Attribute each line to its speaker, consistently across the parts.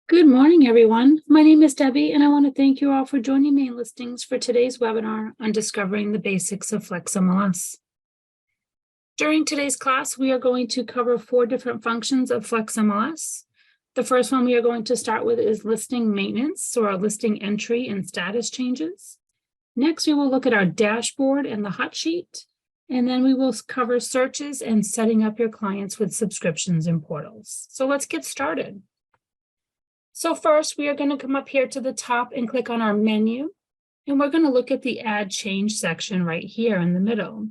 Speaker 1: Good morning, everyone. My name is Debbie, and I want to thank you all for joining me in listings for today's webinar on discovering the basics of Flexmls. During today's class, we are going to cover 4 different functions of Flexmls. The first one we are going to start with is listing maintenance, or listing entry and status changes. Next, we will look at our dashboard and the hot sheet, and then we will cover searches and setting up your clients with subscriptions and portals. So let's get started. So first, we are going to come up here to the top and click on our menu, and we're going to look at the Add Change section right here in the middle.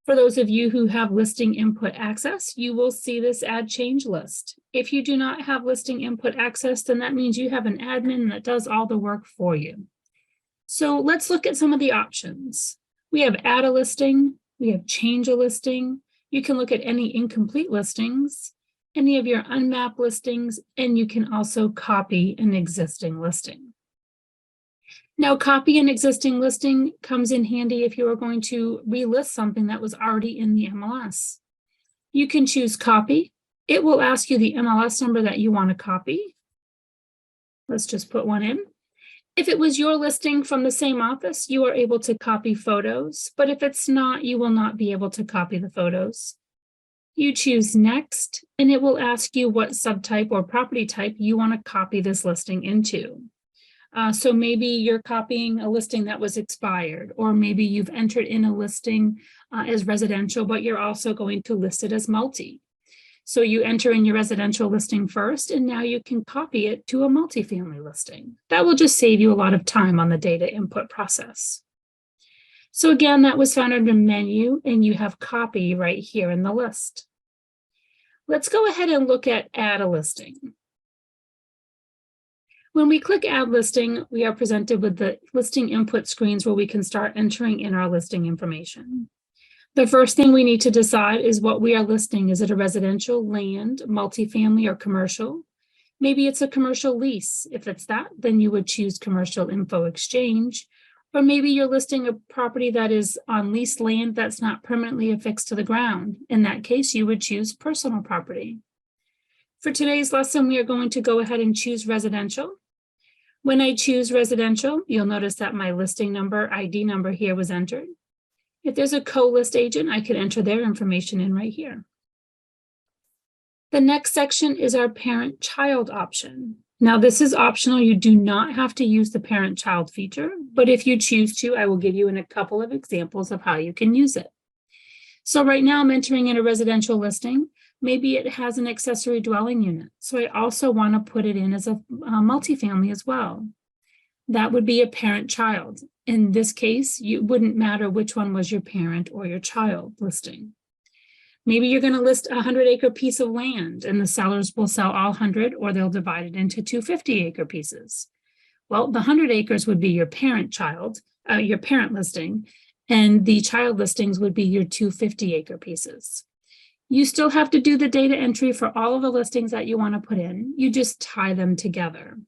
Speaker 1: For those of you who have listing input access, you will see this Add Change list. If you do not have listing input access, then that means you have an admin that does all the work for you. So let's look at some of the options. We have Add a Listing, we have Change a Listing, you can look at any incomplete listings, any of your unmapped listings, and you can also copy an existing listing. Now, copy an existing listing comes in handy if you are going to relist something that was already in the MLS. You can choose copy. It will ask you the MLS number that you want to copy. Let's just put one in. If it was your listing from the same office, you are able to copy photos, but if it's not, you will not be able to copy the photos. You choose next, and it will ask you what subtype or property type you want to copy this listing into. So maybe you're copying a listing that was expired, or maybe you've entered in a listing as residential, but you're also going to list it as multi. So you enter in your residential listing first, and now you can copy it to a multifamily listing. That will just save you a lot of time on the data input process. So again, that was found under menu, and you have copy right here in the list. Let's go ahead and look at Add a Listing. When we click Add Listing, we are presented with the listing input screens where we can start entering in our listing information. The first thing we need to decide is what we are listing. Is it a residential, land, multifamily, or commercial? Maybe it's a commercial lease. If it's that, then you would choose Commercial Info Exchange. Or maybe you're listing a property that is on leased land that's not permanently affixed to the ground. In that case, you would choose personal property. For today's lesson, we are going to go ahead and choose residential. When I choose residential, you'll notice that my listing number, ID number here was entered. If there's a co-list agent, I can enter their information in right here. The next section is our parent-child option. Now, this is optional. You do not have to use the parent-child feature, but if you choose to, I will give you a couple of examples of how you can use it. So right now I'm entering in a residential listing. Maybe it has an accessory dwelling unit. So I also want to put it in as a multifamily as well. That would be a parent-child. In this case, it wouldn't matter which one was your parent or your child listing. Maybe you're going to list a 100-acre piece of land, and the sellers will sell all 100, or they'll divide it into 2 50-acre pieces. Well, the 100 acres would be your parent listing, and the child listings would be your 2 50-acre pieces. You still have to do the data entry for all of the listings that you want to put in. You just tie them together.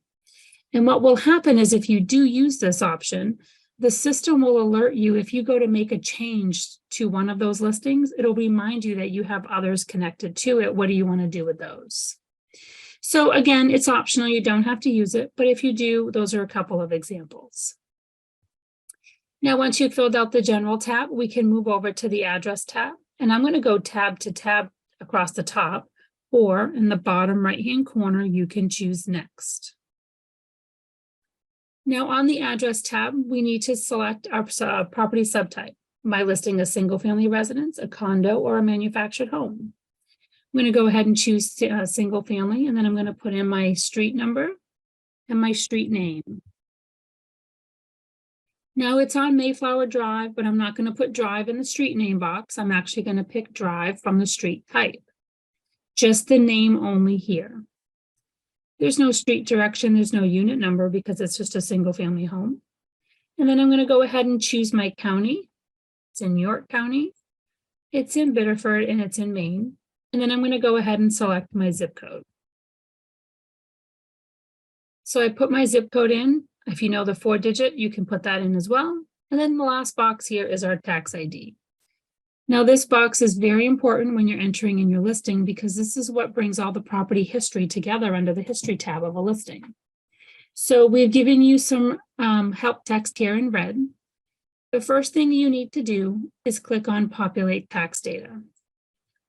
Speaker 1: And what will happen is if you do use this option, the system will alert you if you go to make a change to one of those listings. It'll remind you that you have others connected to it. What do you want to do with those? So again, it's optional. You don't have to use it, but if you do, those are a couple of examples. Now, once you've filled out the general tab, we can move over to the address tab, and I'm going to go tab to tab across the top, or in the bottom right-hand corner, you can choose next. Now on the address tab, we need to select our property subtype by listing a single family residence, a condo, or a manufactured home. I'm going to go ahead and choose single family, and then I'm going to put in my street number and my street name. Now it's on Mayflower Drive, but I'm not going to put drive in the street name box. I'm actually going to pick drive from the street type. Just the name only here. There's no street direction, there's no unit number because it's just a single family home. And then I'm going to go ahead and choose my county. It's in York County, it's in Biddeford, and it's in Maine. And then I'm going to go ahead and select my zip code. So I put my zip code in. If you know the 4-digit, you can put that in as well. And then the last box here is our tax ID. Now, this box is very important when you're entering in your listing because this is what brings all the property history together under the History tab of a listing. So we've given you some help text here in red. The first thing you need to do is click on Populate Tax Data.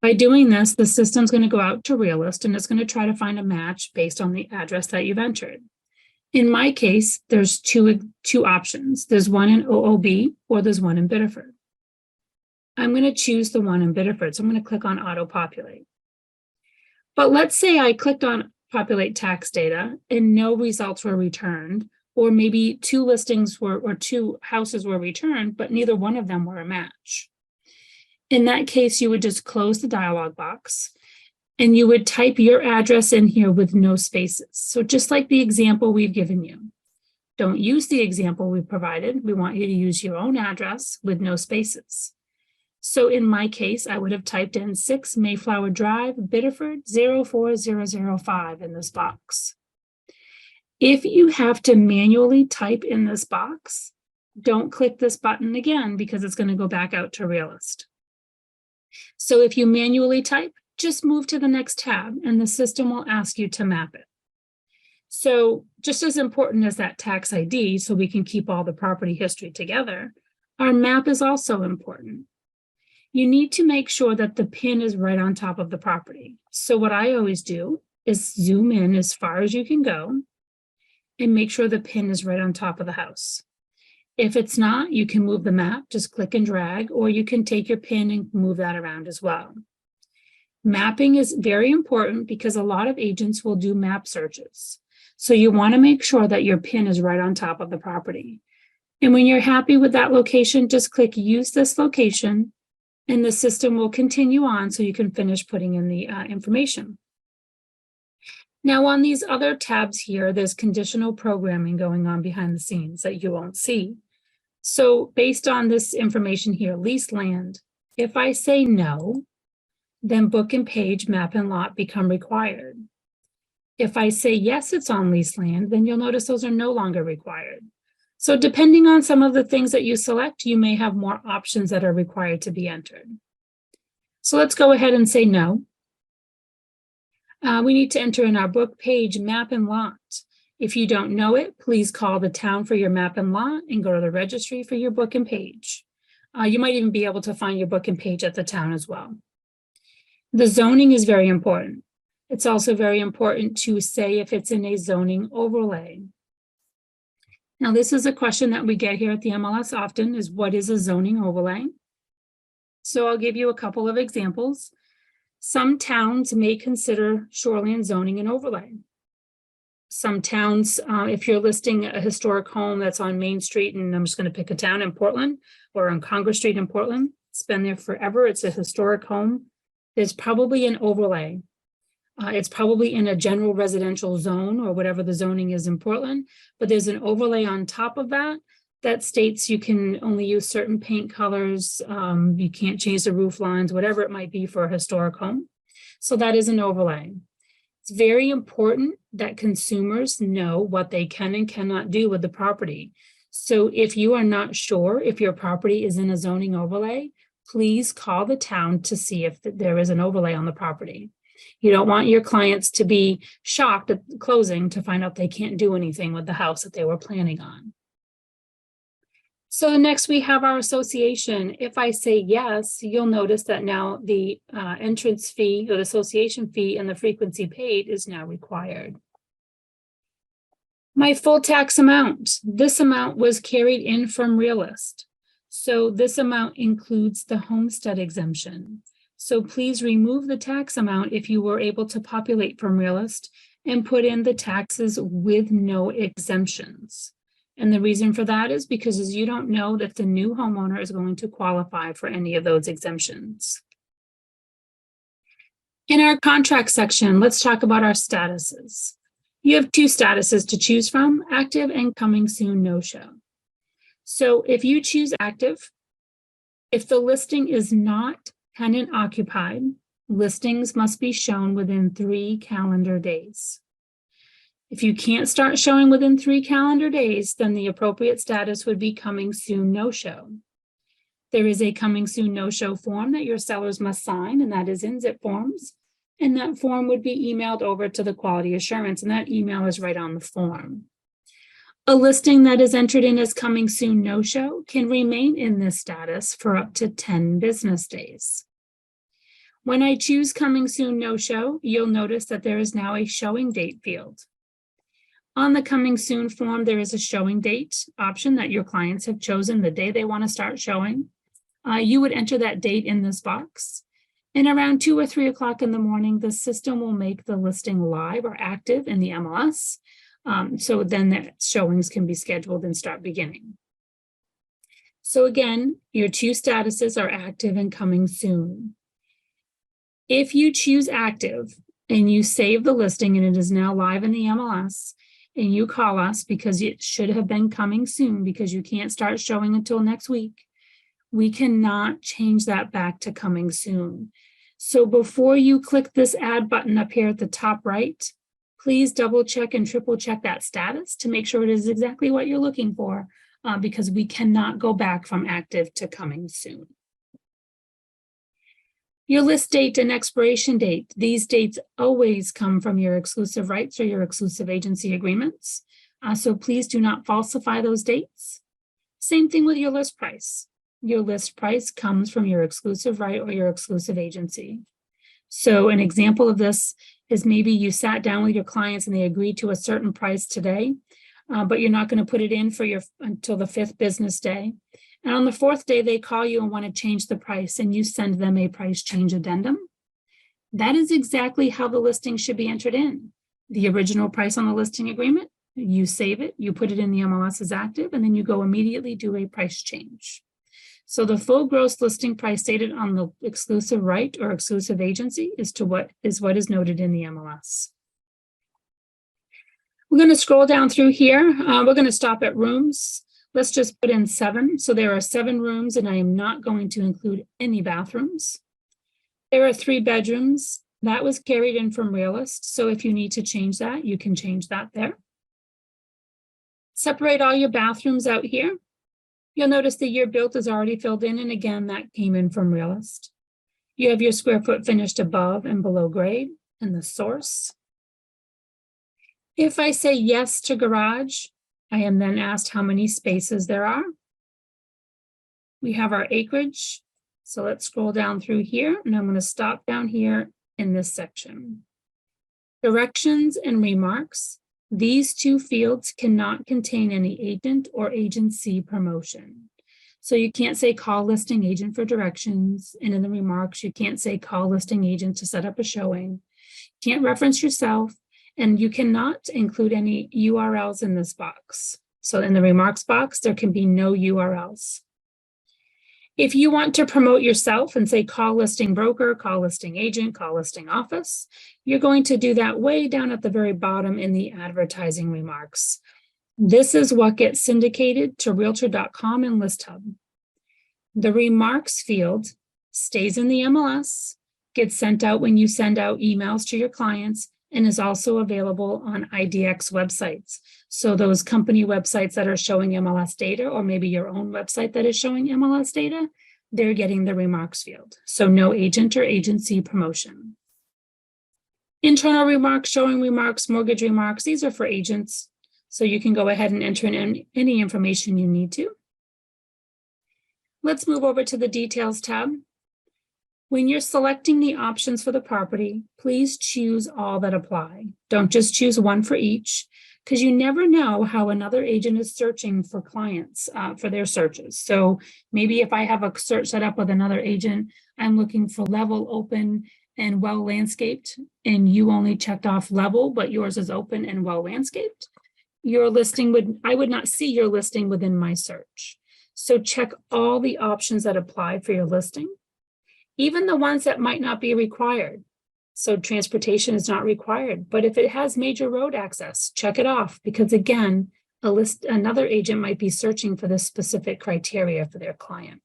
Speaker 1: By doing this, the system's going to go out to Realist and it's going to try to find a match based on the address that you've entered. In my case, there's two options. There's one in OOB or there's one in Biddeford. I'm going to choose the one in Biddeford, so I'm going to click on Auto Populate. But let's say I clicked on Populate Tax Data and no results were returned, or maybe two listings were, or two houses were returned, but neither one of them were a match. In that case, you would just close the dialog box and you would type your address in here with no spaces. So just like the example we've given you. Don't use the example we provided. We want you to use your own address with no spaces. So in my case, I would have typed in 6 Mayflower Drive, Biddeford 04005 in this box. If you have to manually type in this box, don't click this button again because it's going to go back out to Realist. So if you manually type, just move to the next tab and the system will ask you to map it. So just as important as that tax ID, so we can keep all the property history together, our map is also important. You need to make sure that the pin is right on top of the property. So what I always do is zoom in as far as you can go and make sure the pin is right on top of the house. If it's not, you can move the map, just click and drag, or you can take your pin and move that around as well. Mapping is very important because a lot of agents will do map searches. So you want to make sure that your pin is right on top of the property. And when you're happy with that location, just click Use this location, and the system will continue on so you can finish putting in the information. Now on these other tabs here, there's conditional programming going on behind the scenes that you won't see. So based on this information here, leased land, if I say no, then book and page, map and lot become required. If I say yes, it's on leased land, then you'll notice those are no longer required. So depending on some of the things that you select, you may have more options that are required to be entered. So let's go ahead and say no. We need to enter in our book, page, map, and lot. If you don't know it, please call the town for your map and lot and go to the registry for your book and page. You might even be able to find your book and page at the town as well. The zoning is very important. It's also very important to say if it's in a zoning overlay. Now, this is a question that we get here at the MLS often is what is a zoning overlay? So I'll give you a couple of examples. Some towns may consider shoreline zoning an overlay. Some towns, if you're listing a historic home that's on Main Street, and I'm just going to pick a town in Portland or on Congress Street in Portland, it's been there forever, it's a historic home, there's probably an overlay. It's probably in a general residential zone or whatever the zoning is in Portland, but there's an overlay on top of that that states you can only use certain paint colors, you can't change the roof lines, whatever it might be for a historic home. So that is an overlay. It's very important that consumers know what they can and cannot do with the property. So if you are not sure if your property is in a zoning overlay, please call the town to see if there is an overlay on the property. You don't want your clients to be shocked at closing to find out they can't do anything with the house that they were planning on. So next we have our association. If I say yes, you'll notice that now the entrance fee or the association fee and the frequency paid is now required. My full tax amount. This amount was carried in from Realist. So this amount includes the homestead exemption. So please remove the tax amount if you were able to populate from Realist and put in the taxes with no exemptions. And the reason for that is because you don't know that the new homeowner is going to qualify for any of those exemptions. In our contract section, let's talk about our statuses. You have two statuses to choose from, active and coming soon, no show. So if you choose active, if the listing is not tenant occupied, listings must be shown within 3 calendar days. If you can't start showing within 3 calendar days, then the appropriate status would be coming soon, no show. There is a coming soon no-show form that your sellers must sign, and that is in zip forms. And that form would be emailed over to the quality assurance, and that email is right on the form. A listing that is entered in as coming soon no-show can remain in this status for up to 10 business days. When I choose coming soon no-show, you'll notice that there is now a showing date field. On the coming soon form, there is a showing date option that your clients have chosen the day they want to start showing. You would enter that date in this box. And around 2 or 3 o'clock in the morning, the system will make the listing live or active in the MLS. So then the showings can be scheduled and start beginning. So again, your two statuses are active and coming soon. If you choose active and you save the listing and it is now live in the MLS, and you call us because it should have been coming soon because you can't start showing until next week, we cannot change that back to coming soon. So before you click this add button up here at the top right, please double check and triple check that status to make sure it is exactly what you're looking for, because we cannot go back from active to coming soon. Your list date and expiration date. These dates always come from your exclusive rights or your exclusive agency agreements. So please do not falsify those dates. Same thing with your list price. Your list price comes from your exclusive right or your exclusive agency. So an example of this is maybe you sat down with your clients and they agreed to a certain price today, but you're not going to put it in for until the 5th business day. And on the 4th day, they call you and want to change the price, and you send them a price change addendum. That is exactly how the listing should be entered in. The original price on the listing agreement, you save it, you put it in the MLS as active, and then you go immediately do a price change. So the full gross listing price stated on the exclusive right or exclusive agency is what is noted in the MLS. We're going to scroll down through here. We're going to stop at rooms. Let's just put in 7. So there are 7 rooms, and I am not going to include any bathrooms. There are 3 bedrooms. That was carried in from Realist. So if you need to change that, you can change that there. Separate all your bathrooms out here. You'll notice the year built is already filled in, and again, that came in from Realist. You have your square foot finished above and below grade and the source. If I say yes to garage, I am then asked how many spaces there are. We have our acreage. So let's scroll down through here, and I'm going to stop down here in this section. Directions and remarks. These 2 fields cannot contain any agent or agency promotion. So you can't say call listing agent for directions, and in the remarks, you can't say call listing agent to set up a showing. You can't reference yourself, and you cannot include any URLs in this box. So in the remarks box, there can be no URLs. If you want to promote yourself and say call listing broker, call listing agent, call listing office, you're going to do that way down at the very bottom in the advertising remarks. This is what gets syndicated to Realtor.com and ListHub. The remarks field stays in the MLS, gets sent out when you send out emails to your clients, and is also available on IDX websites. So those company websites that are showing MLS data, or maybe your own website that is showing MLS data, they're getting the remarks field. So no agent or agency promotion. Internal remarks, showing remarks, mortgage remarks, these are for agents. So you can go ahead and enter in any information you need to. Let's move over to the details tab. When you're selecting the options for the property, please choose all that apply. Don't just choose one for each, because you never know how another agent is searching for clients for their searches. So maybe if I have a search set up with another agent, I'm looking for level, open, and well landscaped, and you only checked off level, but yours is open and well landscaped. Your listing I would not see your listing within my search. So check all the options that apply for your listing, even the ones that might not be required. So transportation is not required, but if it has major road access, check it off, because again, another agent might be searching for this specific criteria for their client.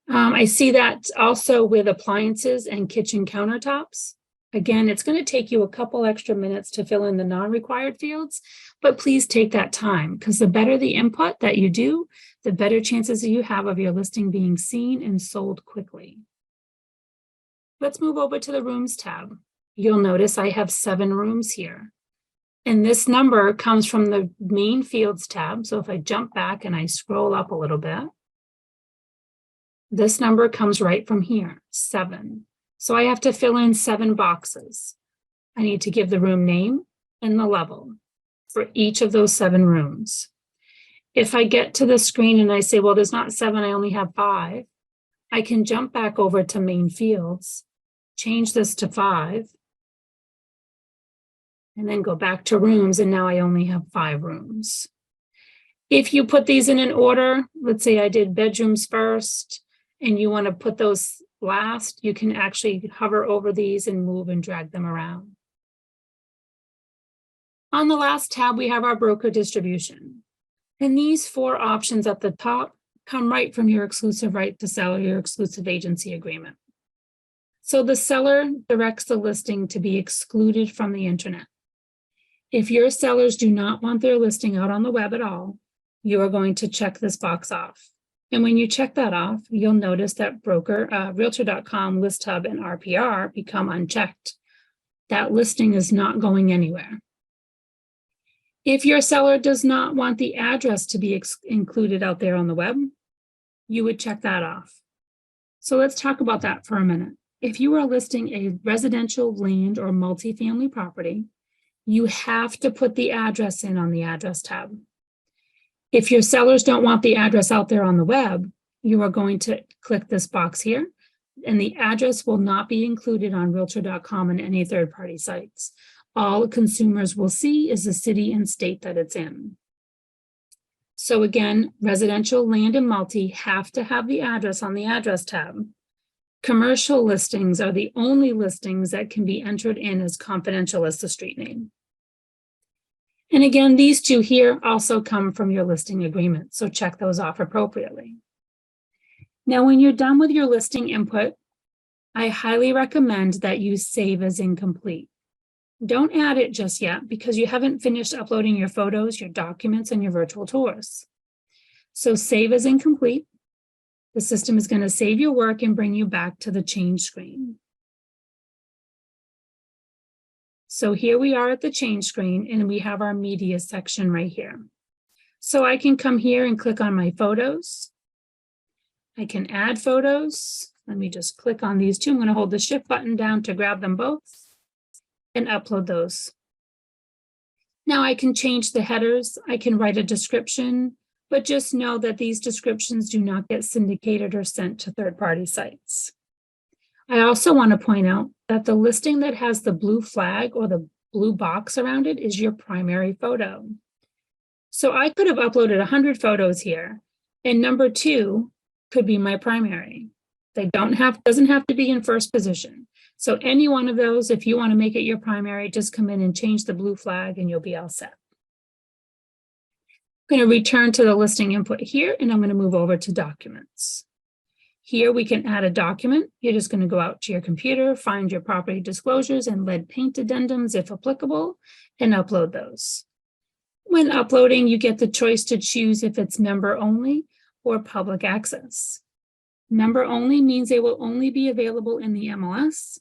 Speaker 1: I see that also with appliances and kitchen countertops. Again, it's going to take you a couple extra minutes to fill in the non-required fields, but please take that time because the better the input that you do, the better chances you have of your listing being seen and sold quickly. Let's move over to the Rooms tab. You'll notice I have 7 rooms here. And this number comes from the main Fields tab. So if I jump back and I scroll up a little bit, this number comes right from here, 7. So I have to fill in 7 boxes. I need to give the room name and the level for each of those 7 rooms. If I get to the screen and I say, well, there's not 7, I only have 5, I can jump back over to main fields, change this to 5, and then go back to rooms, and now I only have 5 rooms. If you put these in an order, let's say I did bedrooms first, and you want to put those last, you can actually hover over these and move and drag them around. On the last tab, we have our broker distribution. And these 4 options at the top come right from your exclusive right to sell or your exclusive agency agreement. So the seller directs the listing to be excluded from the internet. If your sellers do not want their listing out on the web at all, you are going to check this box off. And when you check that off, you'll notice that Realtor.com, List Hub, and RPR become unchecked. That listing is not going anywhere. If your seller does not want the address to be included out there on the web, you would check that off. So let's talk about that for a minute. If you are listing a residential land or multifamily property, you have to put the address in on the address tab. If your sellers don't want the address out there on the web, you are going to click this box here, and the address will not be included on Realtor.com and any third-party sites. All consumers will see is the city and state that it's in. So again, residential, land, and multi have to have the address on the address tab. Commercial listings are the only listings that can be entered in as confidential as the street name. And again, these 2 here also come from your listing agreement, so check those off appropriately. Now, when you're done with your listing input, I highly recommend that you save as incomplete. Don't add it just yet because you haven't finished uploading your photos, your documents, and your virtual tours. So save as incomplete. The system is going to save your work and bring you back to the change screen. So here we are at the change screen, and we have our media section right here. So I can come here and click on my photos. I can add photos. Let me just click on these 2. I'm going to hold the shift button down to grab them both and upload those. Now I can change the headers. I can write a description, but just know that these descriptions do not get syndicated or sent to third-party sites. I also want to point out that the listing that has the blue flag or the blue box around it is your primary photo. So I could have uploaded 100 photos here, and number 2 could be my primary. They doesn't have to be in first position. So any one of those, if you want to make it your primary, just come in and change the blue flag and you'll be all set. I'm going to return to the listing input here, and I'm going to move over to documents. Here we can add a document. You're just going to go out to your computer, find your property disclosures and lead paint addendums if applicable, and upload those. When uploading, you get the choice to choose if it's member only or public access. Member only means they will only be available in the MLS.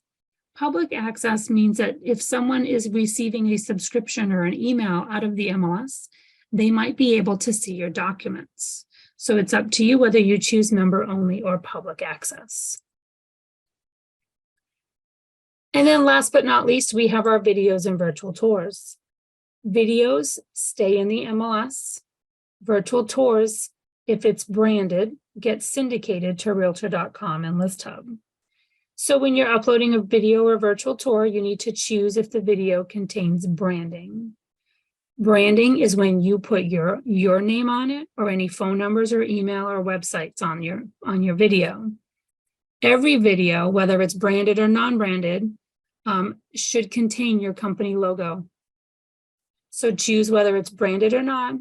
Speaker 1: Public access means that if someone is receiving a subscription or an email out of the MLS, they might be able to see your documents. So it's up to you whether you choose member only or public access. And then last but not least, we have our videos and virtual tours. Videos stay in the MLS. Virtual tours, if it's branded, get syndicated to Realtor.com and List Hub. So when you're uploading a video or virtual tour, you need to choose if the video contains branding. Branding is when you put your name on it or any phone numbers or email or websites on your video. Every video, whether it's branded or non-branded, should contain your company logo. So choose whether it's branded or not,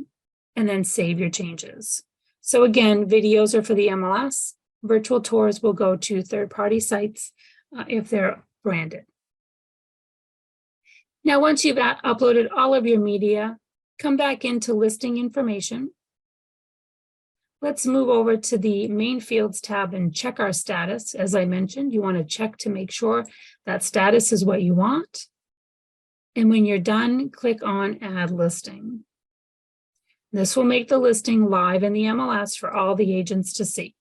Speaker 1: and then save your changes. So again, videos are for the MLS. Virtual tours will go to third-party sites if they're branded. Now, once you've uploaded all of your media, come back into listing information. Let's move over to the main fields tab and check our status. As I mentioned, you want to check to make sure that status is what you want. And when you're done, click on Add Listing. This will make the listing live in the MLS for all the agents to see.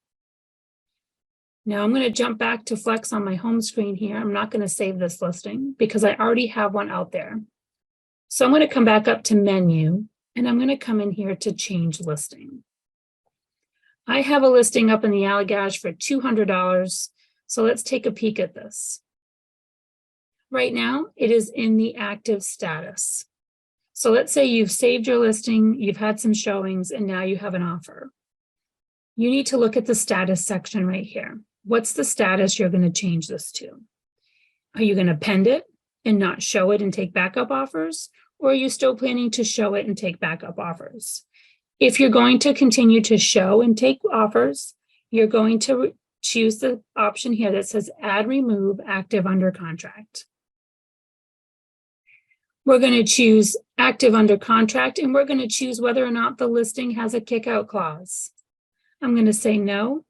Speaker 1: Now I'm going to jump back to Flex on my home screen here. I'm not going to save this listing because I already have one out there. So I'm going to come back up to Menu, and I'm going to come in here to Change Listing. I have a listing up in the Allagash for $200, so let's take a peek at this. Right now, it is in the active status. So let's say you've saved your listing, you've had some showings, and now you have an offer. You need to look at the status section right here. What's the status you're going to change this to? Are you going to append it and not show it and take backup offers? Or are you still planning to show it and take backup offers? If you're going to continue to show and take offers, you're going to choose the option here that says Add Remove Active Under Contract. We're going to choose Active Under Contract, and we're going to choose whether or not the listing has a kickout clause. I'm going to say no,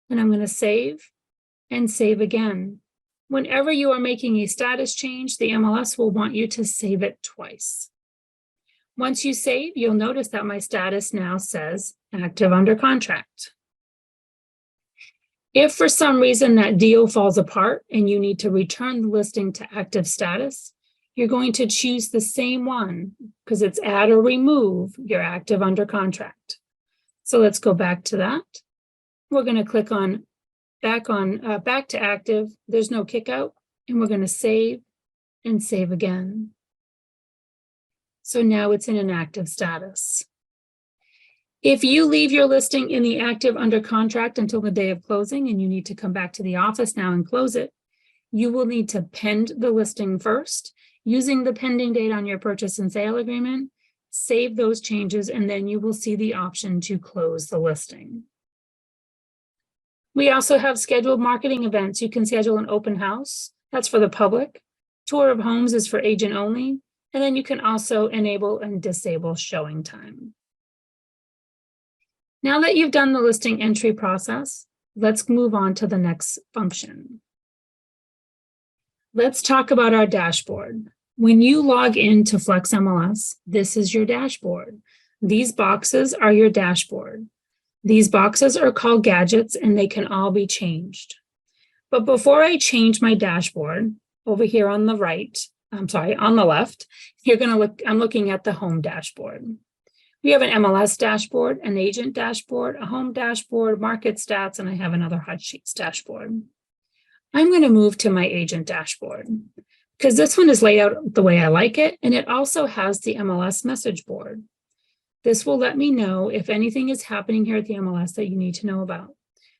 Speaker 1: and I'm going to save and save again. Whenever you are making a status change, the MLS will want you to save it twice. Once you save, you'll notice that my status now says Active Under Contract. If for some reason that deal falls apart and you need to return the listing to active status, you're going to choose the same one because it's Add or Remove your Active Under Contract. So let's go back to that. We're going to click on back to active. There's no kick out, and we're going to save and save again. So now it's in an active status. If you leave your listing in the active under contract until the day of closing and you need to come back to the office now and close it, you will need to pend the listing first using the pending date on your purchase and sale agreement, save those changes, and then you will see the option to close the listing. We also have scheduled marketing events. You can schedule an open house. That's for the public. Tour of homes is for agent only. And then you can also enable and disable showing time. Now that you've done the listing entry process, let's move on to the next function. Let's talk about our dashboard. When you log into Flexmls, this is your dashboard. These boxes are your dashboard. These boxes are called gadgets, and they can all be changed. But before I change my dashboard, over here on the right, on the left, I'm looking at the home dashboard. We have an MLS dashboard, an agent dashboard, a home dashboard, market stats, and I have another hot sheets dashboard. I'm going to move to my agent dashboard because this one is laid out the way I like it, and it also has the MLS message board. This will let me know if anything is happening here at the MLS that you need to know about.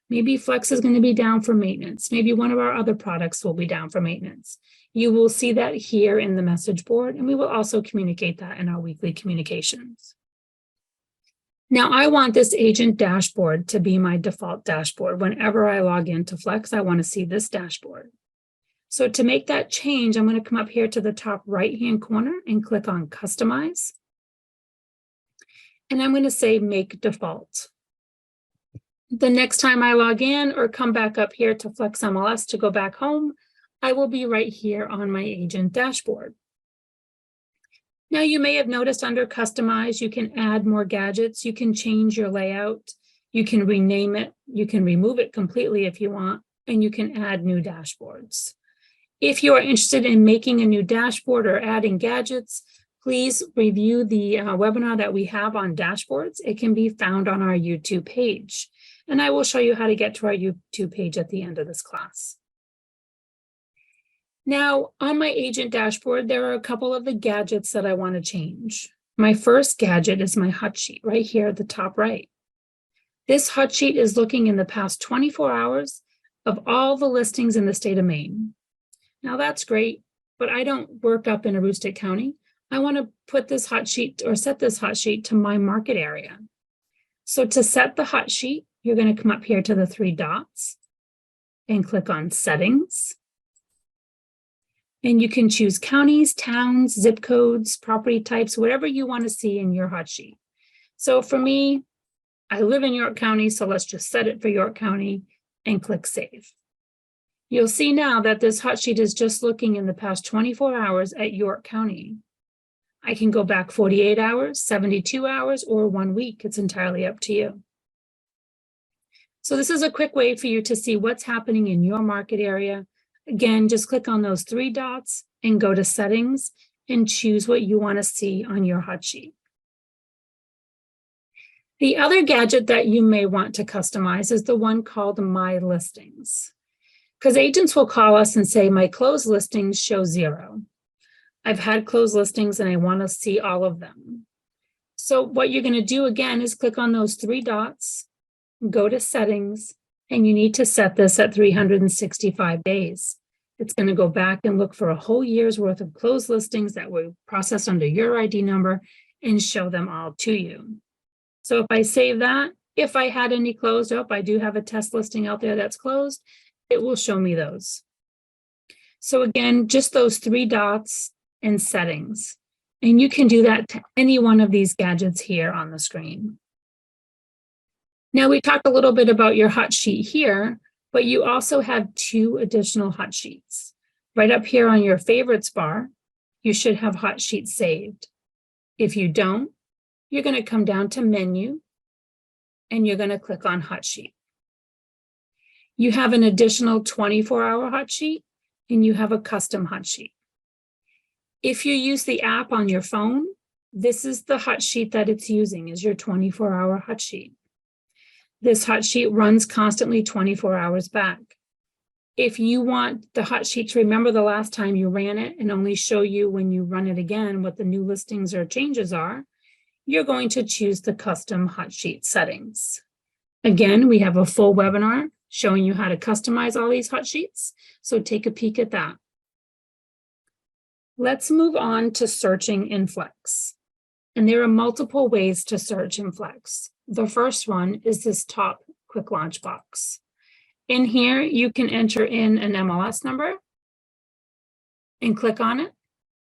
Speaker 1: Maybe Flex is going to be down for maintenance. Maybe one of our other products will be down for maintenance. You will see that here in the message board, and we will also communicate that in our weekly communications. Now, I want this agent dashboard to be my default dashboard. Whenever I log into Flex, I want to see this dashboard. So to make that change, I'm going to come up here to the top right-hand corner and click on Customize. And I'm going to say Make Default. The next time I log in or come back up here to Flexmls to go back home, I will be right here on my agent dashboard. Now you may have noticed under Customize, you can add more gadgets, you can change your layout, you can rename it, you can remove it completely if you want, and you can add new dashboards. If you are interested in making a new dashboard or adding gadgets, please review the webinar that we have on dashboards. It can be found on our YouTube page. And I will show you how to get to our YouTube page at the end of this class. Now, on my agent dashboard, there are a couple of the gadgets that I want to change. My first gadget is my hot sheet right here at the top right. This hot sheet is looking in the past 24 hours of all the listings in the state of Maine. Now that's great, but I don't work up in Aroostook County. I want to put this hot sheet or set this hot sheet to my market area. So to set the hot sheet, you're going to come up here to the three dots and click on Settings. And you can choose counties, towns, zip codes, property types, whatever you want to see in your hot sheet. So for me, I live in York County, so let's just set it for York County and click Save. You'll see now that this hot sheet is just looking in the past 24 hours at York County. I can go back 48 hours, 72 hours, or 1 week. It's entirely up to you. So this is a quick way for you to see what's happening in your market area. Again, just click on those 3 dots and go to Settings and choose what you want to see on your hot sheet. The other gadget that you may want to customize is the one called My Listings, because agents will call us and say, my closed listings show 0. I've had closed listings and I want to see all of them. So what you're going to do again is click on those 3 dots, go to Settings, and you need to set this at 365 days. It's going to go back and look for a whole year's worth of closed listings that were processed under your ID number and show them all to you. So if I save that, if I had any closed up, I do have a test listing out there that's closed, it will show me those. So again, just those 3 dots and Settings. And you can do that to any one of these gadgets here on the screen. Now we talked a little bit about your hot sheet here, but you also have 2 additional hot sheets. Right up here on your favorites bar, you should have hot sheets saved. If you don't, you're going to come down to Menu and you're going to click on Hot Sheet. You have an additional 24-hour hot sheet and you have a custom hot sheet. If you use the app on your phone, this is the hot sheet that it's using, is your 24-hour hot sheet. This hot sheet runs constantly 24 hours back. If you want the hot sheet to remember the last time you ran it and only show you when you run it again what the new listings or changes are, you're going to choose the custom hot sheet settings. Again, we have a full webinar showing you how to customize all these hot sheets, so take a peek at that. Let's move on to searching in Flex. And there are multiple ways to search in Flex. The first one is this top quick launch box. In here, you can enter in an MLS number and click on it.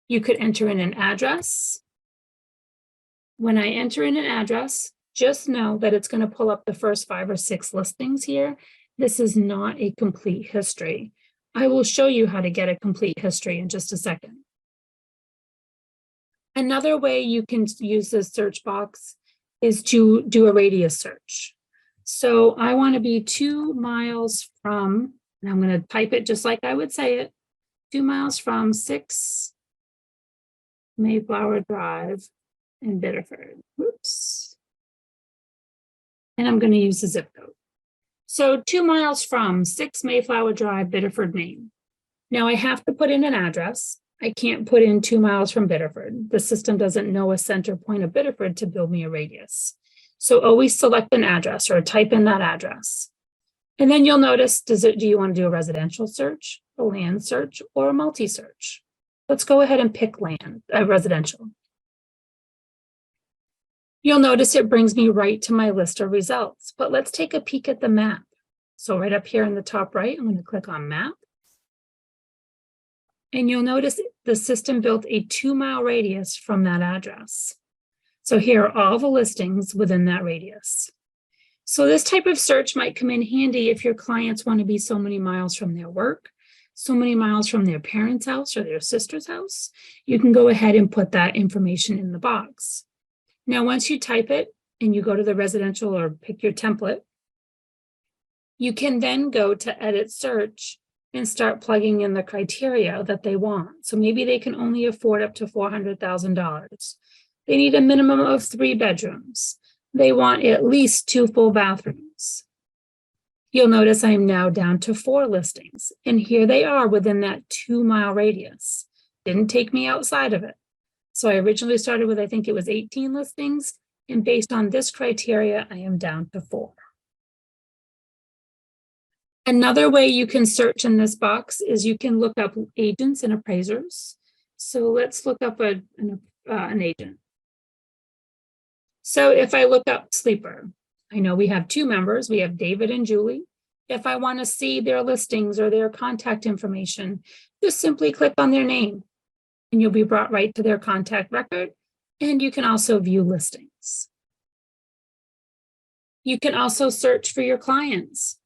Speaker 1: You could enter in an address. When I enter in an address, just know that it's going to pull up the first 5 or 6 listings here. This is not a complete history. I will show you how to get a complete history in just a second. Another way you can use this search box is to do a radius search. So I want to be 2 miles from, and I'm going to type it just like I would say it, 2 miles from 6 Mayflower Drive in Biddeford. Oops. And I'm going to use the zip code. So 2 miles from 6 Mayflower Drive, Biddeford, Maine. Now I have to put in an address. I can't put in 2 miles from Biddeford. The system doesn't know a center point of Biddeford to build me a radius. So always select an address or type in that address. And then you'll notice, do you want to do a residential search, a land search, or a multi-search? Let's go ahead and pick residential. You'll notice it brings me right to my list of results, but let's take a peek at the map. So right up here in the top right, I'm going to click on Map. And you'll notice the system built a 2-mile radius from that address. So here are all the listings within that radius. So this type of search might come in handy if your clients want to be so many miles from their work, so many miles from their parents' house or their sister's house. You can go ahead and put that information in the box. Now, once you type it and you go to the residential or pick your template, you can then go to Edit Search and start plugging in the criteria that they want. So maybe they can only afford up to $400,000. They need a minimum of 3 bedrooms. They want at least 2 full bathrooms. You'll notice I am now down to 4 listings, and here they are within that 2-mile radius. Didn't take me outside of it. So I originally started with, I think it was 18 listings, and based on this criteria, I am down to 4. Another way you can search in this box is you can look up agents and appraisers. So let's look up an agent. So if I look up Sleeper, I know we have 2 members. We have David and Julie. If I want to see their listings or their contact information, just simply click on their name and you'll be brought right to their contact record. And you can also view listings. You can also search for your clients.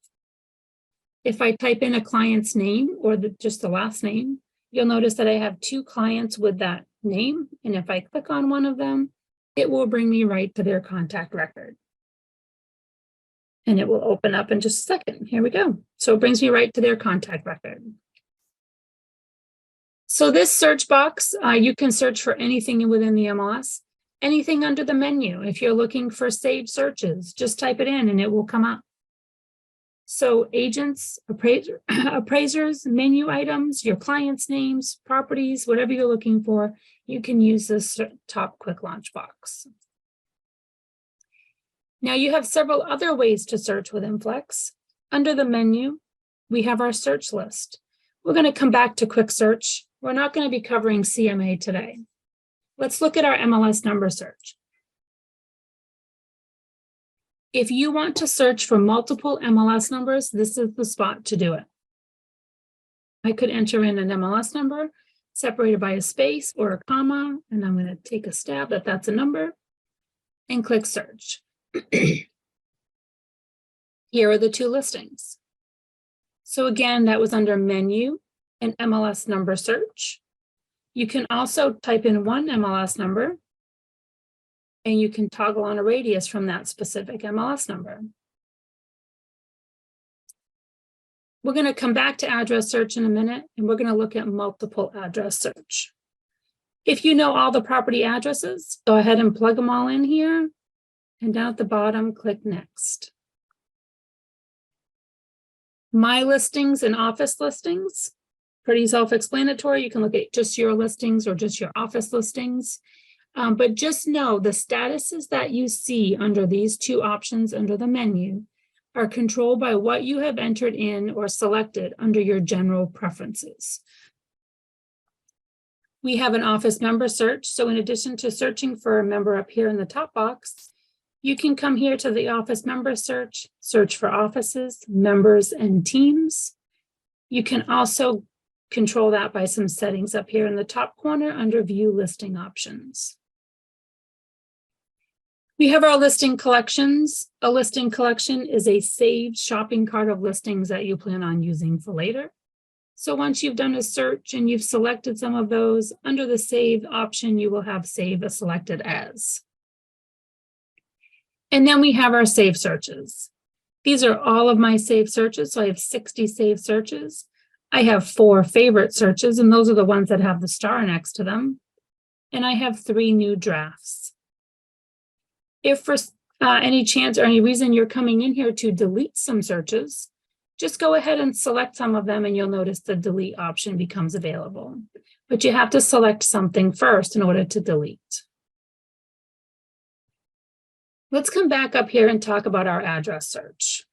Speaker 1: If I type in a client's name or just the last name, you'll notice that I have 2 clients with that name. And if I click on one of them, it will bring me right to their contact record. And it will open up in just a second. Here we go. So it brings me right to their contact record. So this search box, you can search for anything within the MLS, anything under the menu. If you're looking for saved searches, just type it in and it will come up. So agents, appraisers, menu items, your clients' names, properties, whatever you're looking for, you can use this top quick launch box. Now you have several other ways to search within Flex. Under the menu, we have our search list. We're going to come back to quick search. We're not going to be covering CMA today. Let's look at our MLS number search. If you want to search for multiple MLS numbers, this is the spot to do it. I could enter in an MLS number separated by a space or a comma, and I'm going to take a stab that that's a number and click search. Here are the 2 listings. So again, that was under menu and MLS number search. You can also type in one MLS number and you can toggle on a radius from that specific MLS number. We're going to come back to address search in a minute, and we're going to look at multiple address search. If you know all the property addresses, go ahead and plug them all in here. And down at the bottom, click next. My listings and office listings, pretty self-explanatory. You can look at just your listings or just your office listings. But just know the statuses that you see under these 2 options under the menu are controlled by what you have entered in or selected under your general preferences. We have an office member search. So in addition to searching for a member up here in the top box, you can come here to the office member search, search for offices, members, and teams. You can also control that by some settings up here in the top corner under view listing options. We have our listing collections. A listing collection is a saved shopping cart of listings that you plan on using for later. So once you've done a search and you've selected some of those, under the save option, you will have save as selected as. And then we have our save searches. These are all of my save searches. So I have 60 save searches. I have 4 favorite searches, and those are the ones that have the star next to them. And I have 3 new drafts. If for any chance or any reason you're coming in here to delete some searches, just go ahead and select some of them and you'll notice the delete option becomes available. But you have to select something first in order to delete. Let's come back up here and talk about our address search.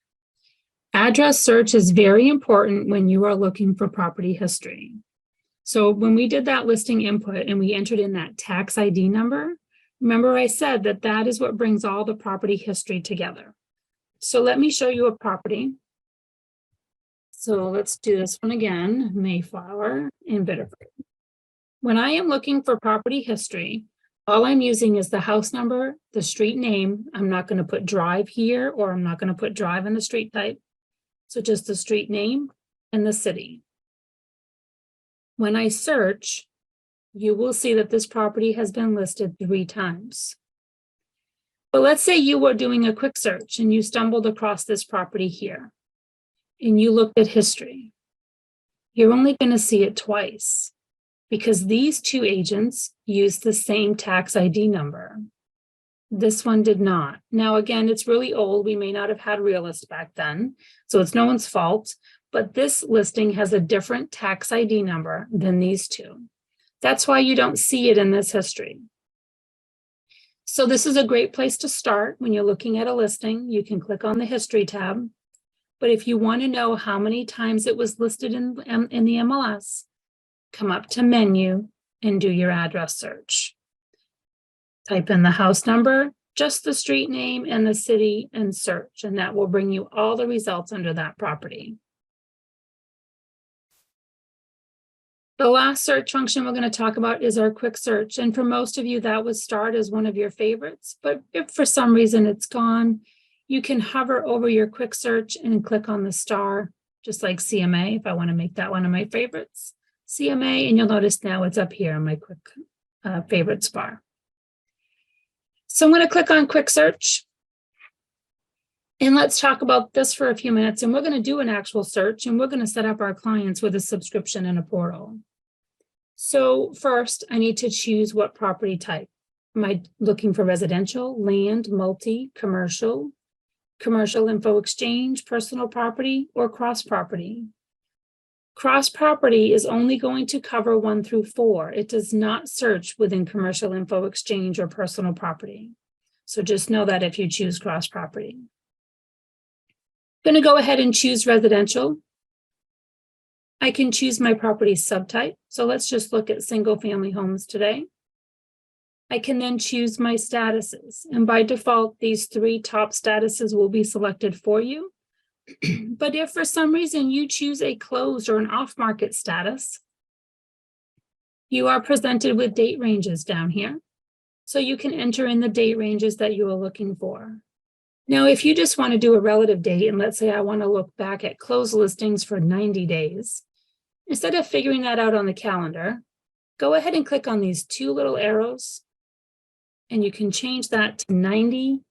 Speaker 1: Address search is very important when you are looking for property history. So when we did that listing input and we entered in that tax ID number, remember I said that that is what brings all the property history together. So let me show you a property. So let's do this one again, Mayflower in Biddeford. When I am looking for property history, all I'm using is the house number, the street name. I'm not going to put drive here, or I'm not going to put drive in the street type. So just the street name and the city. When I search, you will see that this property has been listed 3 times. But let's say you were doing a quick search and you stumbled across this property here and you looked at history. You're only going to see it twice because these 2 agents used the same tax ID number. This one did not. Now, again, it's really old. We may not have had Realist back then, so it's no one's fault, but this listing has a different tax ID number than these 2. That's why you don't see it in this history. So this is a great place to start when you're looking at a listing. You can click on the history tab, but if you want to know how many times it was listed in the MLS, come up to menu and do your address search. Type in the house number, just the street name and the city and search, and that will bring you all the results under that property. The last search function we're going to talk about is our quick search. And for most of you, that would start as one of your favorites. But if for some reason it's gone, you can hover over your quick search and click on the star, just like CMA, if I want to make that one of my favorites. CMA, and you'll notice now it's up here in my quick favorites bar. So I'm going to click on quick search. And let's talk about this for a few minutes. And we're going to do an actual search, and we're going to set up our clients with a subscription and a portal. So first, I need to choose what property type. Am I looking for residential, land, multi, commercial info exchange, personal property, or cross property? Cross property is only going to cover 1 through 4. It does not search within commercial info exchange or personal property. So just know that if you choose cross property. I'm going to go ahead and choose residential. I can choose my property subtype. So let's just look at single family homes today. I can then choose my statuses. And by default, these 3 top statuses will be selected for you. But if for some reason you choose a closed or an off-market status, you are presented with date ranges down here. So you can enter in the date ranges that you are looking for. Now, if you just want to do a relative date, and let's say I want to look back at closed listings for 90 days, instead of figuring that out on the calendar, go ahead and click on these 2 little arrows, and you can change that to 90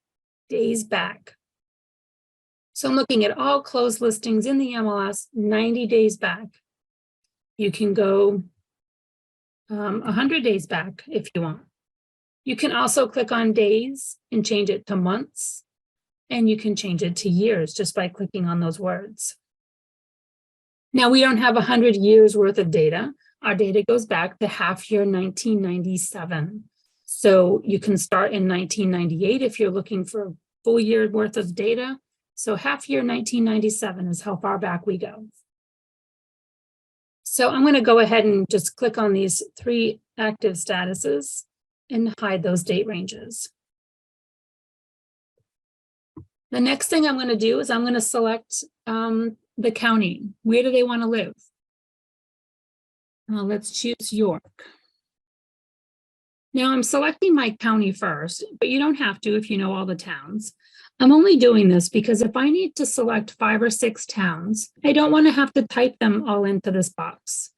Speaker 1: days back. So I'm looking at all closed listings in the MLS 90 days back. You can go 100 days back if you want. You can also click on days and change it to months. And you can change it to years just by clicking on those words. Now, we don't have 100 years worth of data. Our data goes back to half year 1997. So you can start in 1998 if you're looking for a full year worth of data. So half year 1997 is how far back we go. So I'm going to go ahead and just click on these 3 active statuses and hide those date ranges. The next thing I'm going to do is I'm going to select the county. Where do they want to live? Let's choose York. Now I'm selecting my county first, but you don't have to if you know all the towns. I'm only doing this because if I need to select 5 or 6 towns, I don't want to have to type them all into this box.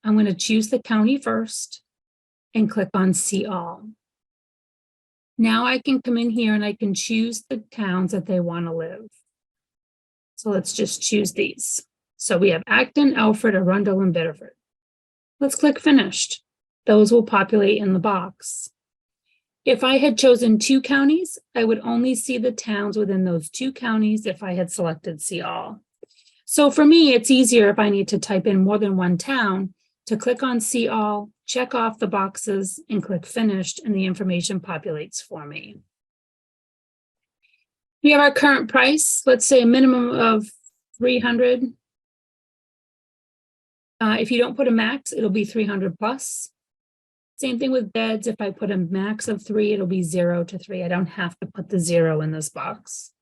Speaker 1: I'm going to choose the county first and click on See All. Now I can come in here and I can choose the towns that they want to live. So let's just choose these. So we have Acton, Alfred, Arundel, and Biddeford. Let's click Finished. Those will populate in the box. If I had chosen 2 counties, I would only see the towns within those 2 counties if I had selected See All. So for me, it's easier if I need to type in more than 1 town to click on See All, check off the boxes, and click Finished, and the information populates for me. We have our current price, let's say a minimum of 300. If you don't put a max, it'll be 300 plus. Same thing with beds. If I put a max of 3, it'll be 0 to 3. I don't have to put the 0 in this box.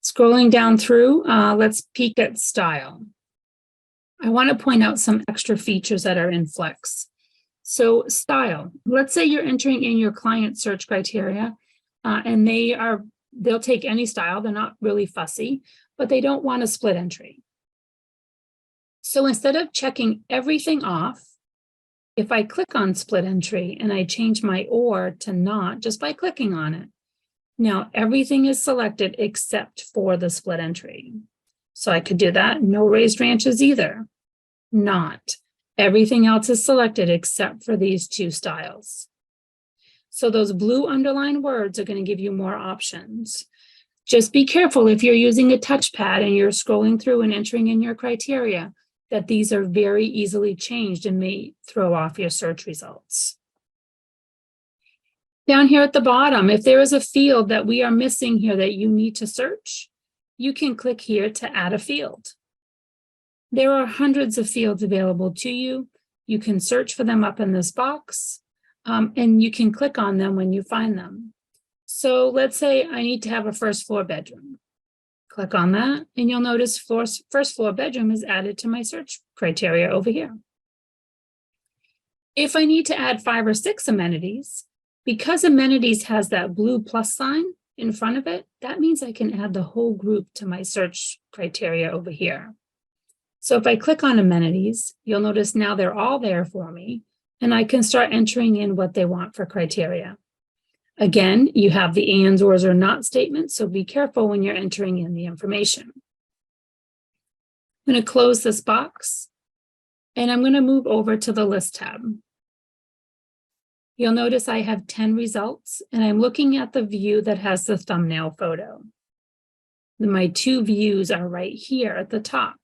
Speaker 1: Scrolling down through, let's peek at style. I want to point out some extra features that are in Flex. So style, let's say you're entering in your client search criteria and they'll take any style. They're not really fussy, but they don't want a split entry. So instead of checking everything off, if I click on split entry and I change my or to not just by clicking on it, now everything is selected except for the split entry. So I could do that. No raised ranches either. Not. Everything else is selected except for these 2 styles. So those blue underlined words are going to give you more options. Just be careful if you're using a touchpad and you're scrolling through and entering in your criteria that these are very easily changed and may throw off your search results. Down here at the bottom, if there is a field that we are missing here that you need to search, you can click here to add a field. There are hundreds of fields available to you. You can search for them up in this box. and you can click on them when you find them. So let's say I need to have a first floor bedroom. Click on that, and you'll notice first floor bedroom is added to my search criteria over here. If I need to add 5 or 6 amenities, because amenities has that blue plus sign in front of it, that means I can add the whole group to my search criteria over here. So if I click on amenities, you'll notice now they're all there for me, and I can start entering in what they want for criteria. Again, you have the ands, ors, or not statements, so be careful when you're entering in the information. I'm going to close this box, and I'm going to move over to the list tab. You'll notice I have 10 results, and I'm looking at the view that has the thumbnail photo. My 2 views are right here at the top.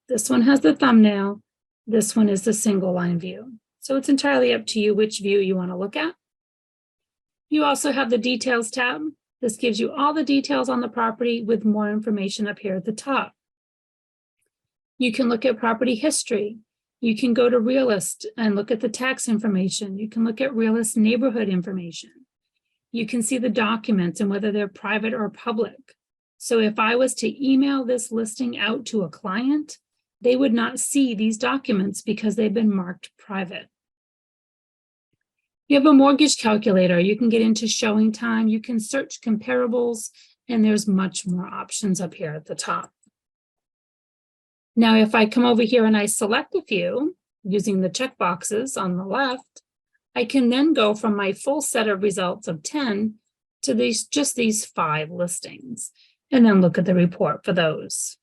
Speaker 1: This one has the thumbnail. This one is the single line view. So it's entirely up to you which view you want to look at. You also have the details tab. This gives you all the details on the property with more information up here at the top. You can look at property history. You can go to Realist and look at the tax information. You can look at Realist neighborhood information. You can see the documents and whether they're private or public. So if I was to email this listing out to a client, they would not see these documents because they've been marked private. You have a mortgage calculator. You can get into showing time. You can search comparables, and there's much more options up here at the top. Now, if I come over here and I select a few using the checkboxes on the left, I can then go from my full set of results of 10 to just these 5 listings, and then look at the report for those.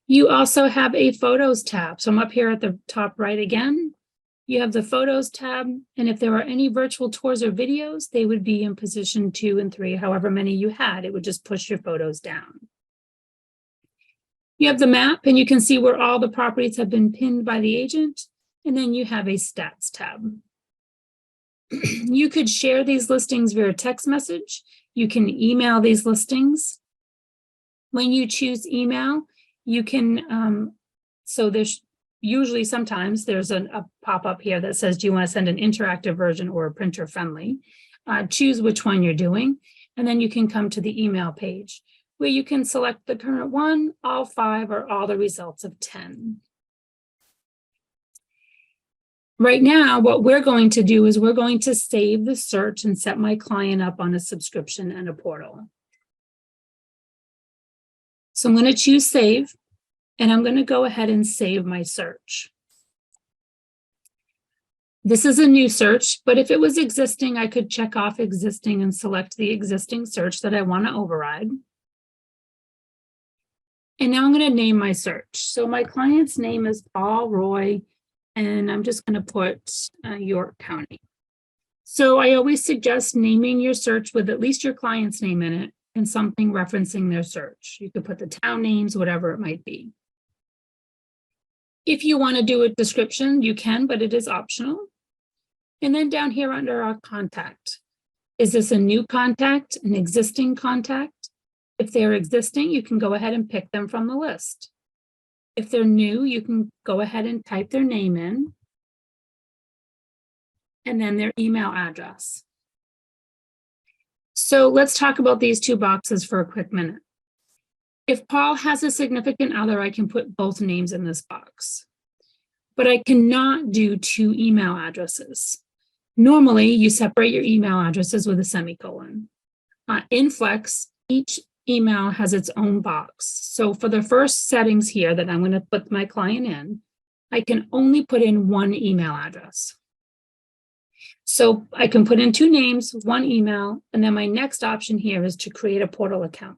Speaker 1: You also have a photos tab. So I'm up here at the top right again. You have the photos tab, and if there are any virtual tours or videos, they would be in position 2 and 3, however many you had, it would just push your photos down. You have the map, and you can see where all the properties have been pinned by the agent, and then you have a stats tab. You could share these listings via text message. You can email these listings. When you choose email, you can, so there's usually sometimes there's a pop-up here that says, do you want to send an interactive version or a printer friendly? Choose which one you're doing, and then you can come to the email page where you can select the current one, all 5, or all the results of 10. Right now, what we're going to do is we're going to save the search and set my client up on a subscription and a portal. So I'm going to choose save, and I'm going to go ahead and save my search. This is a new search, but if it was existing, I could check off existing and select the existing search that I want to override. And now I'm going to name my search. So my client's name is Paul Roy, and I'm just going to put York County. So I always suggest naming your search with at least your client's name in it and something referencing their search. You could put the town names, whatever it might be. If you want to do a description, you can, but it is optional. And then down here under our contact, is this a new contact, an existing contact? If they're existing, you can go ahead and pick them from the list. If they're new, you can go ahead and type their name in and then their email address. So let's talk about these 2 boxes for a quick minute. If Paul has a significant other, I can put both names in this box, but I cannot do 2 email addresses. Normally, you separate your email addresses with a semicolon. In Flex, each email has its own box. So for the first settings here that I'm going to put my client in, I can only put in 1 email address. So I can put in 2 names, 1 email, and then my next option here is to create a portal account.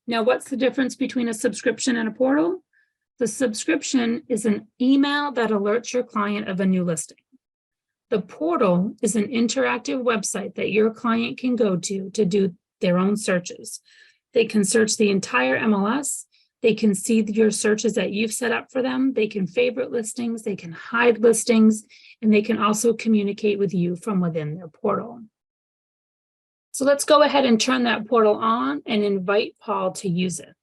Speaker 1: Now, what's the difference between a subscription and a portal? The subscription is an email that alerts your client of a new listing. The portal is an interactive website that your client can go to do their own searches. They can search the entire MLS. They can see your searches that you've set up for them. They can favorite listings. They can hide listings, and they can also communicate with you from within their portal. So let's go ahead and turn that portal on and invite Paul to use it.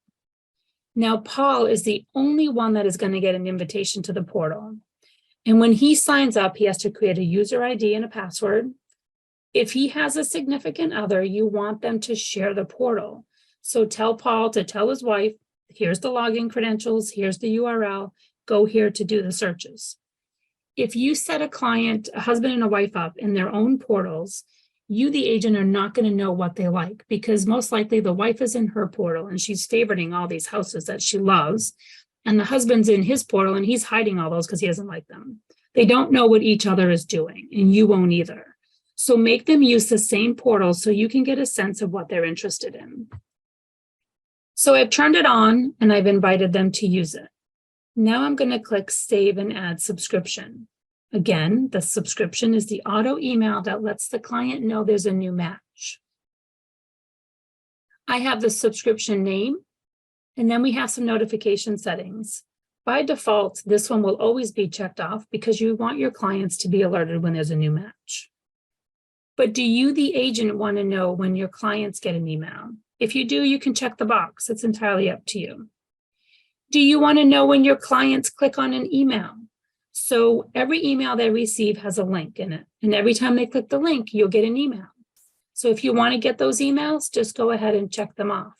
Speaker 1: Now, Paul is the only one that is going to get an invitation to the portal. And when he signs up, he has to create a user ID and a password. If he has a significant other, you want them to share the portal. So tell Paul to tell his wife, here's the login credentials, here's the URL, go here to do the searches. If you set a client, a husband and a wife up in their own portals, you, the agent, are not going to know what they like, because most likely the wife is in her portal and she's favoriting all these houses that she loves. And the husband's in his portal and he's hiding all those because he doesn't like them. They don't know what each other is doing, and you won't either. So make them use the same portal so you can get a sense of what they're interested in. So I've turned it on and I've invited them to use it. Now I'm going to click Save and Add Subscription. Again, the subscription is the auto email that lets the client know there's a new match. I have the subscription name, and then we have some notification settings. By default, this one will always be checked off because you want your clients to be alerted when there's a new match. But do you, the agent, want to know when your clients get an email? If you do, you can check the box. It's entirely up to you. Do you want to know when your clients click on an email? So every email they receive has a link in it. And every time they click the link, you'll get an email. So if you want to get those emails, just go ahead and check them off.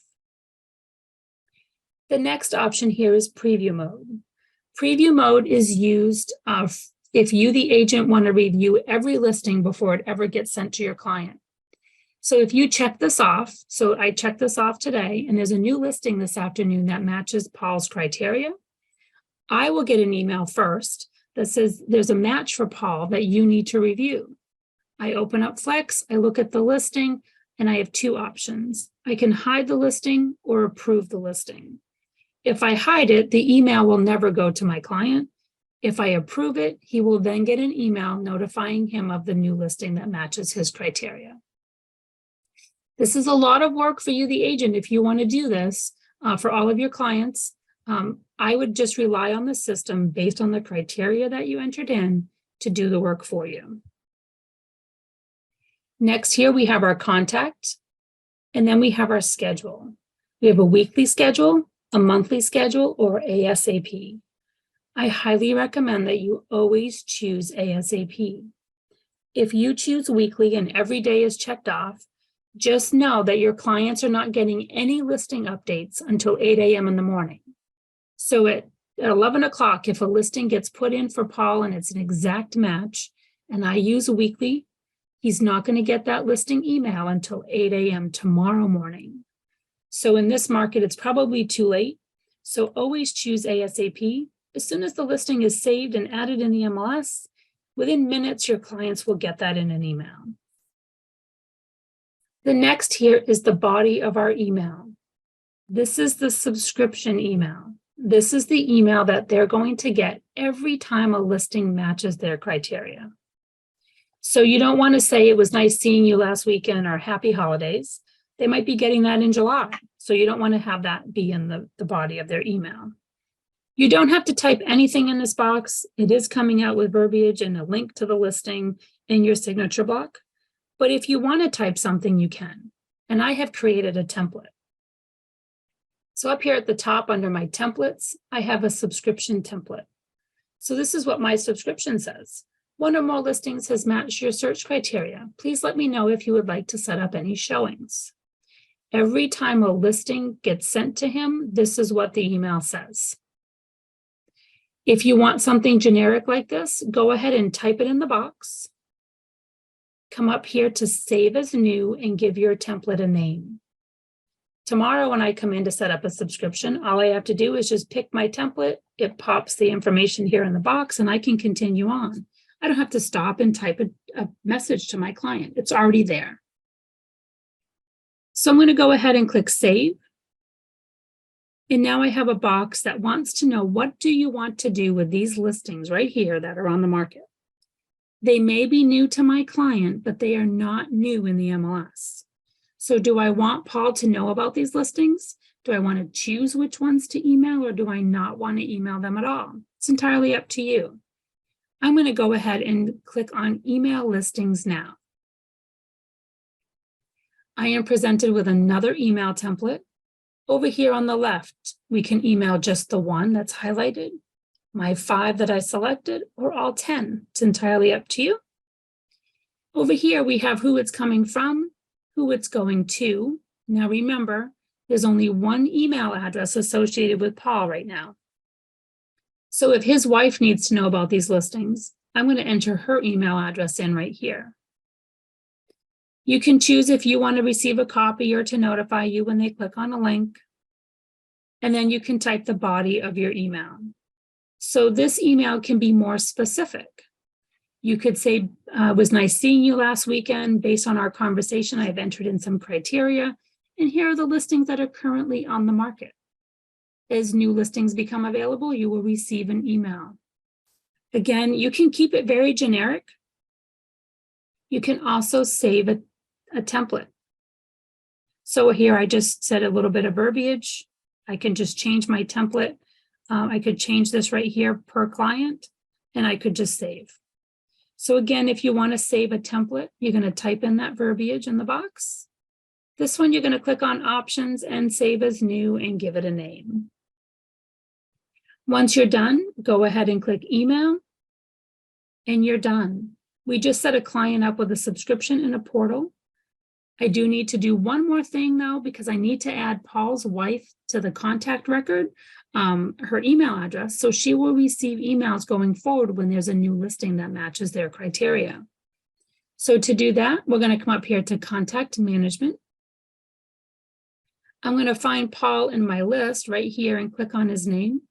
Speaker 1: The next option here is preview mode. Preview mode is used if you, the agent, want to review every listing before it ever gets sent to your client. So if you check this off, so I checked this off today, and there's a new listing this afternoon that matches Paul's criteria, I will get an email first that says there's a match for Paul that you need to review. I open up Flex, I look at the listing, and I have two options. I can hide the listing or approve the listing. If I hide it, the email will never go to my client. If I approve it, he will then get an email notifying him of the new listing that matches his criteria. This is a lot of work for you, the agent, if you want to do this for all of your clients. I would just rely on the system based on the criteria that you entered in to do the work for you. Next here, we have our contact, and then we have our schedule. We have a weekly schedule, a monthly schedule, or ASAP. I highly recommend that you always choose ASAP. If you choose weekly and every day is checked off, just know that your clients are not getting any listing updates until 8 a.m. in the morning. So at 11 o'clock, if a listing gets put in for Paul and it's an exact match, and I use weekly, he's not going to get that listing email until 8 a.m. tomorrow morning. So in this market, it's probably too late. So always choose ASAP. As soon as the listing is saved and added in the MLS, within minutes, your clients will get that in an email. The next here is the body of our email. This is the subscription email. This is the email that they're going to get every time a listing matches their criteria. So you don't want to say it was nice seeing you last weekend or happy holidays. They might be getting that in July. So you don't want to have that be in the body of their email. You don't have to type anything in this box. It is coming out with verbiage and a link to the listing in your signature block. But if you want to type something, you can. And I have created a template. So up here at the top under my templates, I have a subscription template. So this is what my subscription says. One or more listings has matched your search criteria. Please let me know if you would like to set up any showings. Every time a listing gets sent to him, this is what the email says. If you want something generic like this, go ahead and type it in the box. Come up here to Save as New and give your template a name. Tomorrow when I come in to set up a subscription, all I have to do is just pick my template. It pops the information here in the box and I can continue on. I don't have to stop and type a message to my client. It's already there. So I'm going to go ahead and click Save. And now I have a box that wants to know, what do you want to do with these listings right here that are on the market? They may be new to my client, but they are not new in the MLS. So do I want Paul to know about these listings? Do I want to choose which ones to email, or do I not want to email them at all? It's entirely up to you. I'm going to go ahead and click on Email Listings now. I am presented with another email template. Over here on the left, we can email just the one that's highlighted. my 5 that I selected, or all 10. It's entirely up to you. Over here, we have who it's coming from, who it's going to. Now remember, there's only one email address associated with Paul right now. So if his wife needs to know about these listings, I'm going to enter her email address in right here. You can choose if you want to receive a copy or to notify you when they click on a link. And then you can type the body of your email. So this email can be more specific. You could say, it was nice seeing you last weekend. Based on our conversation, I've entered in some criteria, and here are the listings that are currently on the market. As new listings become available, you will receive an email. Again, you can keep it very generic. You can also save a template. So here I just said a little bit of verbiage. I can just change my template. I could change this right here per client, and I could just save. So again, if you want to save a template, you're going to type in that verbiage in the box. This one, you're going to click on options and save as new and give it a name. Once you're done, go ahead and click email, and you're done. We just set a client up with a subscription in a portal. I do need to do one more thing though, because I need to add Paul's wife to the contact record, her email address, so she will receive emails going forward when there's a new listing that matches their criteria. So to do that, we're going to come up here to contact management. I'm going to find Paul in my list right here and click on his name.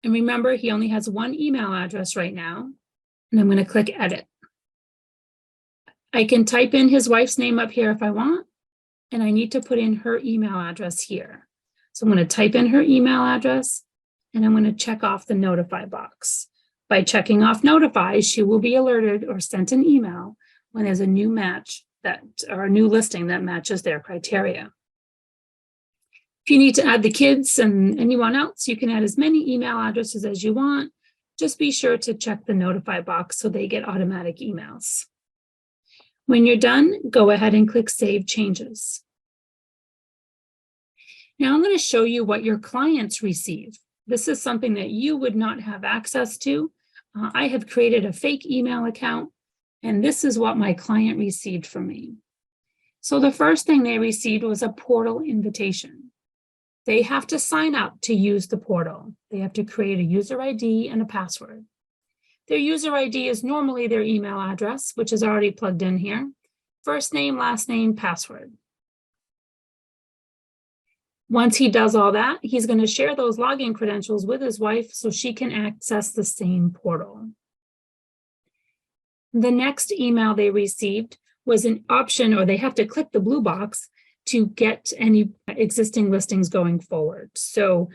Speaker 1: And remember, he only has one email address right now, and I'm going to click edit. I can type in his wife's name up here if I want, and I need to put in her email address here. So I'm going to type in her email address, and I'm going to check off the notify box. By checking off notify, she will be alerted or sent an email when there's a new match or a new listing that matches their criteria. If you need to add the kids and anyone else, you can add as many email addresses as you want. Just be sure to check the notify box so they get automatic emails. When you're done, go ahead and click Save Changes. Now I'm going to show you what your clients receive. This is something that you would not have access to. I have created a fake email account, and this is what my client received from me. So the first thing they received was a portal invitation. They have to sign up to use the portal. They have to create a user ID and a password. Their user ID is normally their email address, which is already plugged in here. First name, last name, password. Once he does all that, he's going to share those login credentials with his wife so she can access the same portal. The next email they received was an option, or they have to click the blue box to get any existing listings going forward. So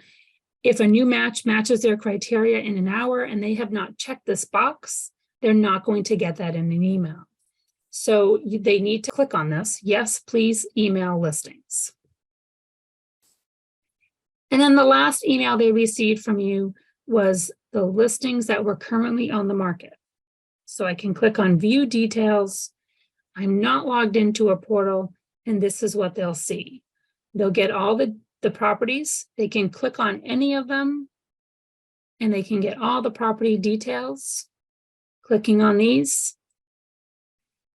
Speaker 1: if a new match matches their criteria in an hour and they have not checked this box, they're not going to get that in an email. So they need to click on this. Yes, please email listings. And then the last email they received from you was the listings that were currently on the market. So I can click on View Details. I'm not logged into a portal, and this is what they'll see. They'll get all the properties. They can click on any of them, and they can get all the property details. Clicking on these,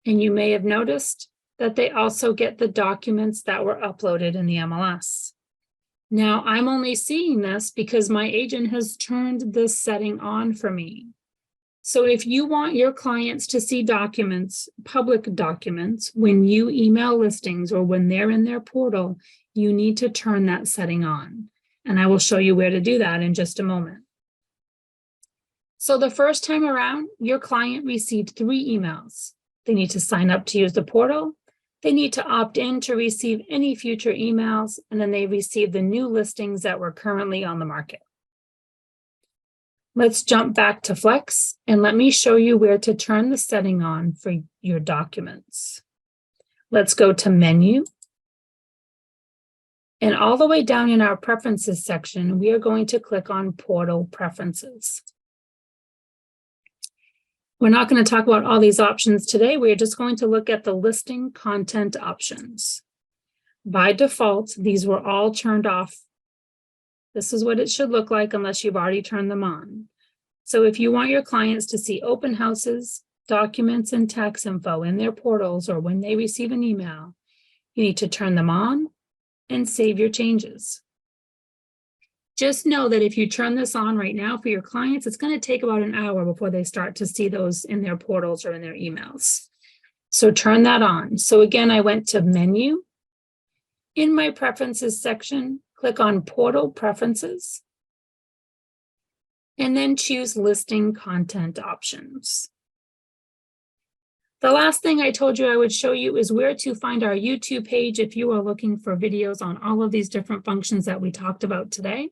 Speaker 1: and you may have noticed that they also get the documents that were uploaded in the MLS. Now, I'm only seeing this because my agent has turned this setting on for me. So if you want your clients to see documents, public documents, when you email listings or when they're in their portal, you need to turn that setting on. And I will show you where to do that in just a moment. So the first time around, your client received 3 emails. They need to sign up to use the portal. They need to opt in to receive any future emails, and then they receive the new listings that were currently on the market. Let's jump back to Flex, and let me show you where to turn the setting on for your documents. Let's go to Menu. And all the way down in our Preferences section, we are going to click on Portal Preferences. We're not going to talk about all these options today. We're just going to look at the listing content options. By default, these were all turned off This is what it should look like unless you've already turned them on. So if you want your clients to see open houses, documents, and tax info in their portals or when they receive an email, you need to turn them on and save your changes. Just know that if you turn this on right now for your clients, it's going to take about an hour before they start to see those in their portals or in their emails. So turn that on. So again, I went to Menu. In my Preferences section, click on Portal Preferences, and then choose Listing Content Options. The last thing I told you I would show you is where to find our YouTube page if you are looking for videos on all of these different functions that we talked about today.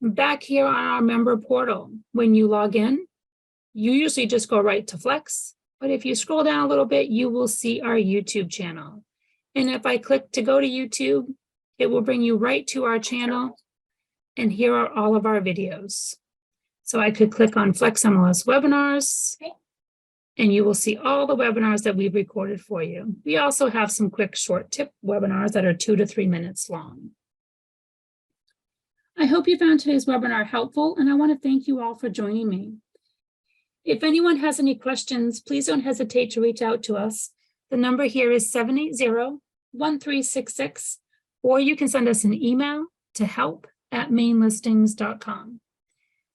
Speaker 1: Back here on our member portal, when you log in, you usually just go right to Flex, but if you scroll down a little bit, you will see our YouTube channel. And if I click to go to YouTube, it will bring you right to our channel, and here are all of our videos. So I could click on Flexmls webinars, and you will see all the webinars that we've recorded for you. We also have some quick short tip webinars that are 2 to 3 minutes long. I hope you found today's webinar helpful, and I want to thank you all for joining me. If anyone has any questions, please don't hesitate to reach out to us. The number here is 780-1366, or you can send us an email to help@mainlistings.com.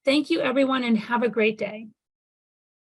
Speaker 1: Thank you, everyone, and have a great day.